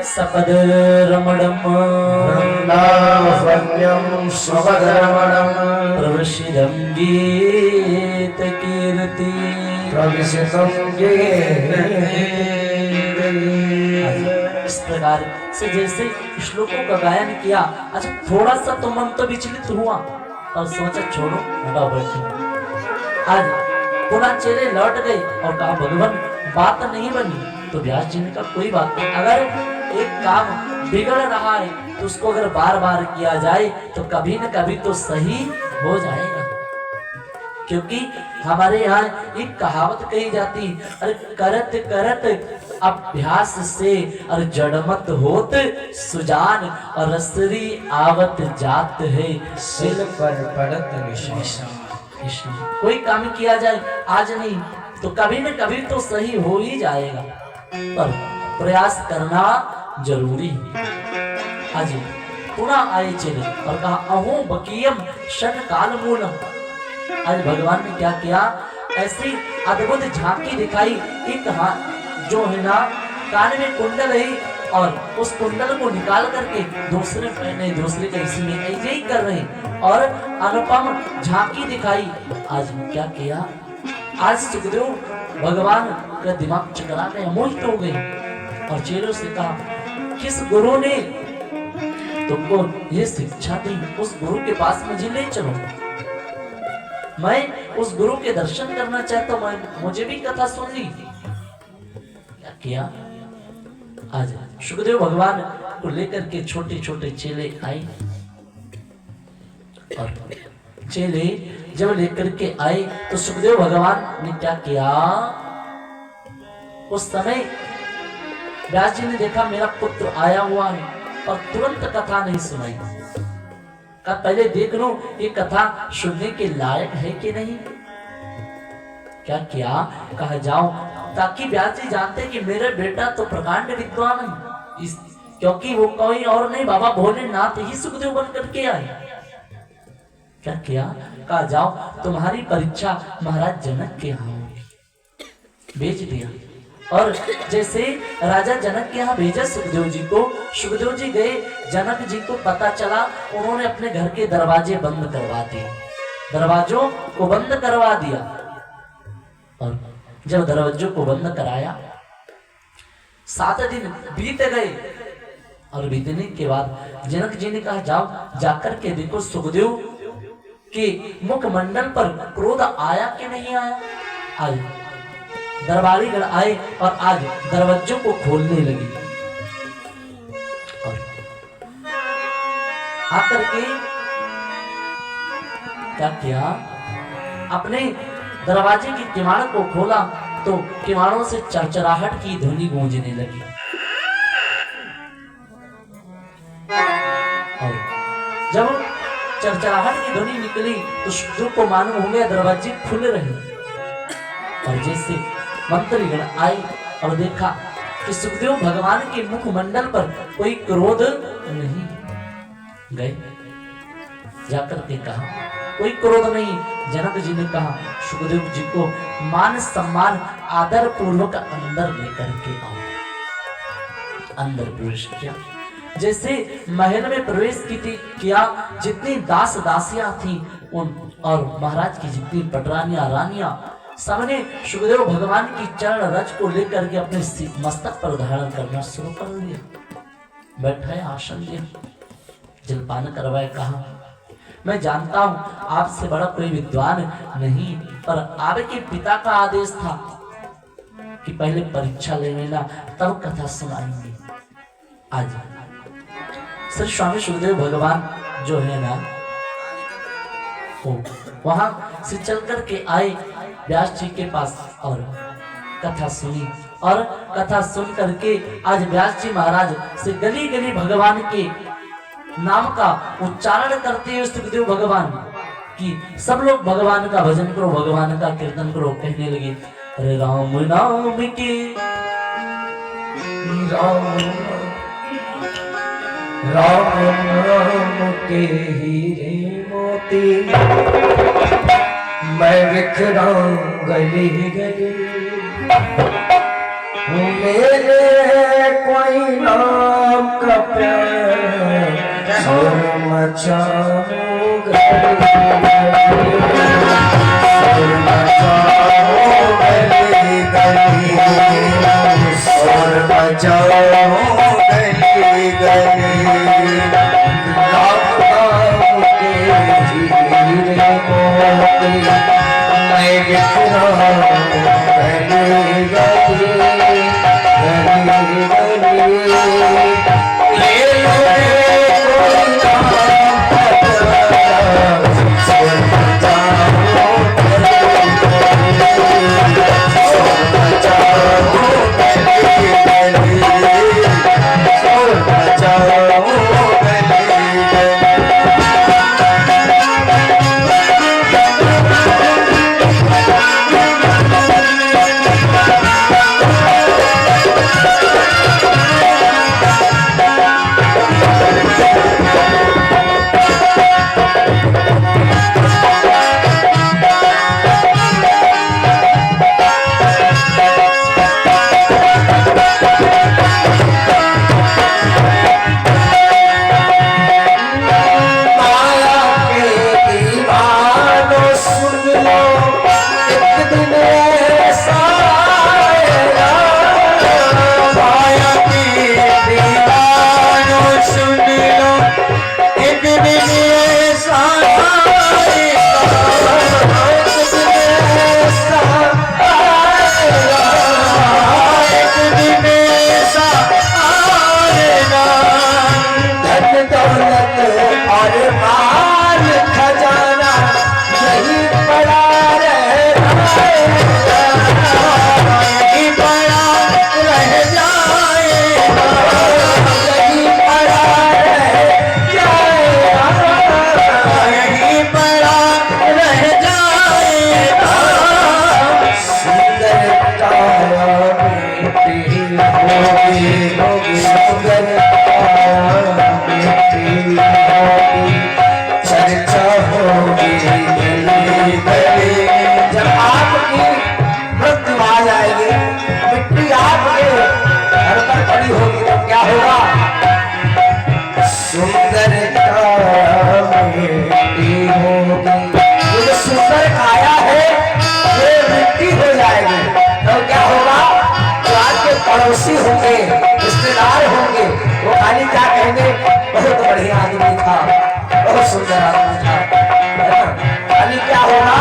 सपद रमणम वृंदावन्यं स्वपदरमणं प्रवशिदं गीत कीर्ति प्रविशितं गीत। इस प्रकार से जैसे श्लोकों का गायन किया, अच्छा थोड़ा सा तो मन तो विचलित हुआ और सोचा छोड़ो हटाओ बैठो। आज पुनः चेले लौट गए और कहा भगवान बात नहीं बनी तो व्यास जी ने कहा कोई बात नहीं, अगर एक काम बिगड़ रहा है तो उसको अगर बार बार किया जाए तो कभी न कभी तो सही हो जाएगा। क्योंकि हमारे यहाँ एक कहावत कही जाती, अरे करत करत अभ्यास से और जड़मत होत सुजान और रसरी आवत जात है सिल पर पड़त निशान। कोई काम किया जाए आज नहीं तो कभी न कभी तो सही हो ही जाएगा, पर प्रयास करना जरूरी है। आज पुनः आए चले और कहा अहो बकीयम शन काल मूलम। आज भगवान ने क्या किया, ऐसी अद्भुत झांकी दिखाई। एक हाथ जो है ना कान में कुंडल है और उस कुंडल को निकाल करके दूसरे पहने दूसरे का इसी में ऐसे ही कर रहे और अनुपम झांकी दिखाई। आज क्या किया, आज सुखदेव भगवान का दिमाग चकरा गए, मोहित हो गए और चेलों से कहा किस गुरु ने तुमको ये शिक्षा दी, उस गुरु के पास मुझे ले चलो, मैं उस गुरु के दर्शन करना चाहता हूं, मुझे भी कथा सुन ली। क्या किया, आज सुखदेव भगवान को लेकर के छोटे छोटे चेले आए और चेले जब लेकर के आए तो सुखदेव भगवान ने क्या किया, उस समय व्यास जी ने देखा मेरा पुत्र आया हुआ है और तुरंत कथा नहीं सुनाई। कहा पहले देख लो ये कथा सुनने के लायक है कि नहीं। क्या किया, कहा जाओ, ताकि व्यास जी जानते कि मेरा बेटा तो प्रकांड विद्वान है, क्योंकि वो कोई और नहीं बाबा भोलेनाथ ही सुखदेव बन करके आए। क्या किया, कहा जाओ तुम्हारी परीक्षा महाराज जनक के यहाँ होगी। भेज दिया और जैसे राजा जनक के यहाँ भेजा सुखदेव जी को, सुखदेव जी गए, जनक जी को पता चला, उन्होंने अपने घर के दरवाजे बंद करवा दिए, दरवाजों को बंद करवा दिया। और जब दरवाजों को बंद कराया 7 दिन बीत गए और बीतने के बाद जनक जी ने कहा जाओ जाकर के देखो सुखदेव के मुखमंडल पर क्रोध आया कि नहीं आया। आज दरबारीगण आए और आज दरवाजों को खोलने लगे और आकर के क्या किया, अपने दरवाजे की किवाड़ को खोला तो किवाड़ों से चरचराहट की ध्वनि गूंजने लगी और जब चरचराहट की ध्वनि निकली तो सुखदेव को मालूम हो गया दरवाजे खुल रहे और जैसे मंत्रीगण आए और देखा कि सुखदेव भगवान के मुखमंडल पर कोई क्रोध नहीं, गए जाकर के कहा कोई क्रोध नहीं। जनक जी ने कहा सुखदेव जी को मान सम्मान आदर पूर्वक अंदर लेकर के आओ। अंदर प्रवेश किया, जैसे महल में प्रवेश किया, जितनी दास दासियां थी उन और महाराज की जितनी पटरानियां रानियां सबने सुखदेव भगवान की चरण रज को लेकर के अपने मस्तक पर धारण करना शुरू कर दिया। बैठे आसन दिया, जलपान करवाए, कहा मैं जानता हूं आपसे बड़ा कोई विद्वान नहीं, पर आपके पिता का आदेश था कि पहले परीक्षा ले लेना तब कथा सुनाएंगे। आज श्री स्वामी सुखदेव भगवान जो है ना वहां से चल करके आए व्यास जी के पास और कथा सुनी और कथा सुन करके आज व्यास जी महाराज से गली गली भगवान के नाम का उच्चारण करते हुए सुखदेव भगवान की सब लोग भगवान का भजन करो, भगवान का कीर्तन करो, कहने लगे अरे राम नाम के राम नाम के हीरे मोती मैं बिखराऊं गली गली मेरे कोई मचाओ गली शोर मचाओ गली गली शोर मचाओ गली गली लाख नाम के हीरे मोती मैं लिख रहा हूँ गली गली गली गली ले लो रे कोई नाम पकड़ा शोर मचाओ गली गली शोर मचाओ गली गली शोर मचाओ गली गली चर्चा होगी गली गली जब आपकी मृत्यु आ जाएगी मिट्टी आपके घर पर पड़ी होगी तो क्या होगा सुंदर मिट्टी होगी ये जो सुंदर काया है ये मिट्टी हो जाएगी तो क्या होगा जो आपके पड़ोसी होंगे रिश्तेदार होंगे वो खाली क्या कहेंगे बहुत बढ़िया आदमी था बहुत सुंदर आदमी था खाली क्या होगा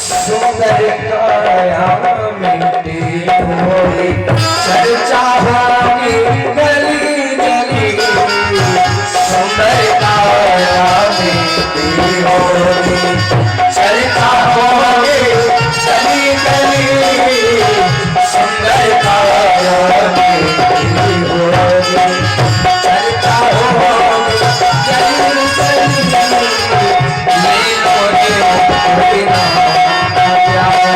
सुंदर काया मिट्टी होगी चर्चा होगी गली गली सुंदर काया मिट्टी होगी चर्चा होगी गली गली सुंदर काया मिट्टी होगी चर्चा होगी गली गली ले लो रे कोई नाम प्यारा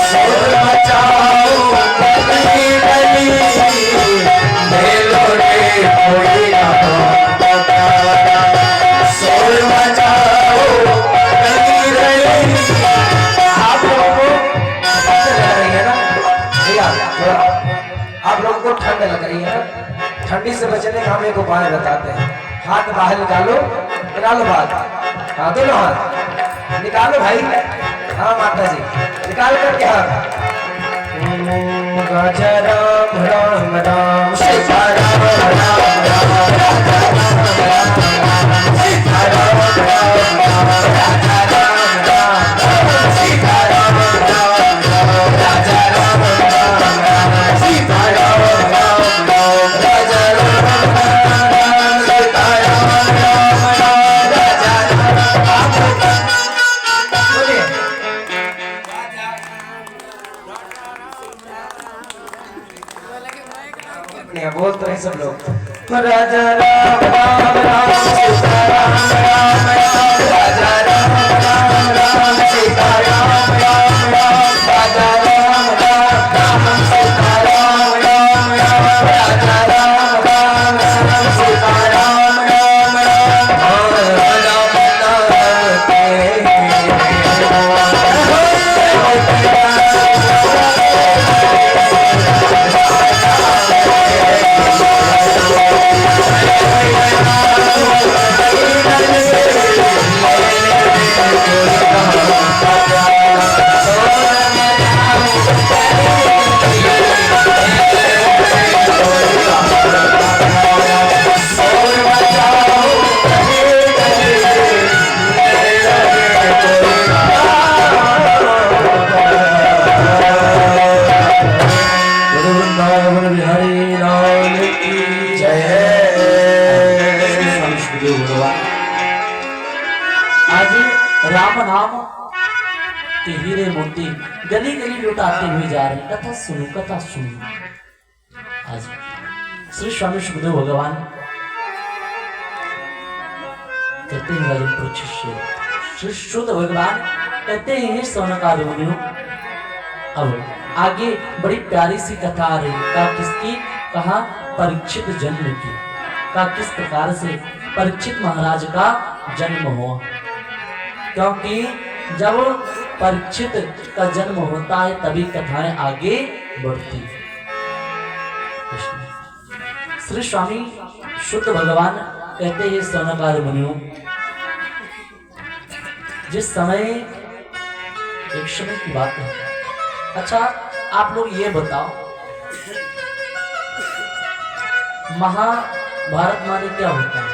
शोर मचाओ गली गली ले लो रे कोई नाम प्यारा शोर मचाओ गली गली आप लोगों को ठंड लग रही है ना भैया थोड़ा आप लोगों को ठंड लग रही है ना ठंडी से बचने का हम एक उपाय बताते हैं हाथ बाहर निकालो निकालो बाहर हाँ दोनों हाथ निकालो भाई हाँ माता जी निकाल करके हाथ राजा राम राम राम सीता राम राम राम राजा राम राम राम सीता राम राम राम राजा राम राम राम सीता राम राम राम राजा राम राम राम सीता राम राम राम राजा राम राम सीता राम राम राम राजा राम बोलिए अपने बोल तो है सब लोग राजा राम राम राम सीता राम राम राम राजा राम राम राम सीता राम राम राम राजा राम राम राम सीता राम राम राम राजा राम राम राम सीता राम राम राम और राम नाम के Oh वृंदावन बिहारी लाल की जय। स्वामी सुखदेव भगवान आज राम नाम के हीरे मोती गली गली लुटाते हुए जा रहे हैं। कथा सुनो, कथा सुनो। आज श्री स्वामी सुखदेव भगवान कहते हैं वाले शिष्य श्री शुद्ध भगवान कहते हैं सौनकादि मुनियों, अब आगे बड़ी प्यारी सी कथा आ रही है। कहा किसकी? कहा परीक्षित जन्म की। कहा किस प्रकार से परीक्षित महाराज का जन्म हुआ, क्योंकि जब परीक्षित का जन्म होता है तभी कथाएं आगे बढ़ती है। श्री स्वामी शुद्ध भगवान कहते हैं सौनकादि मुनियों, जिस समय एक समय की बात है। अच्छा आप लोग ये बताओ, महाभारत माने क्या होता है?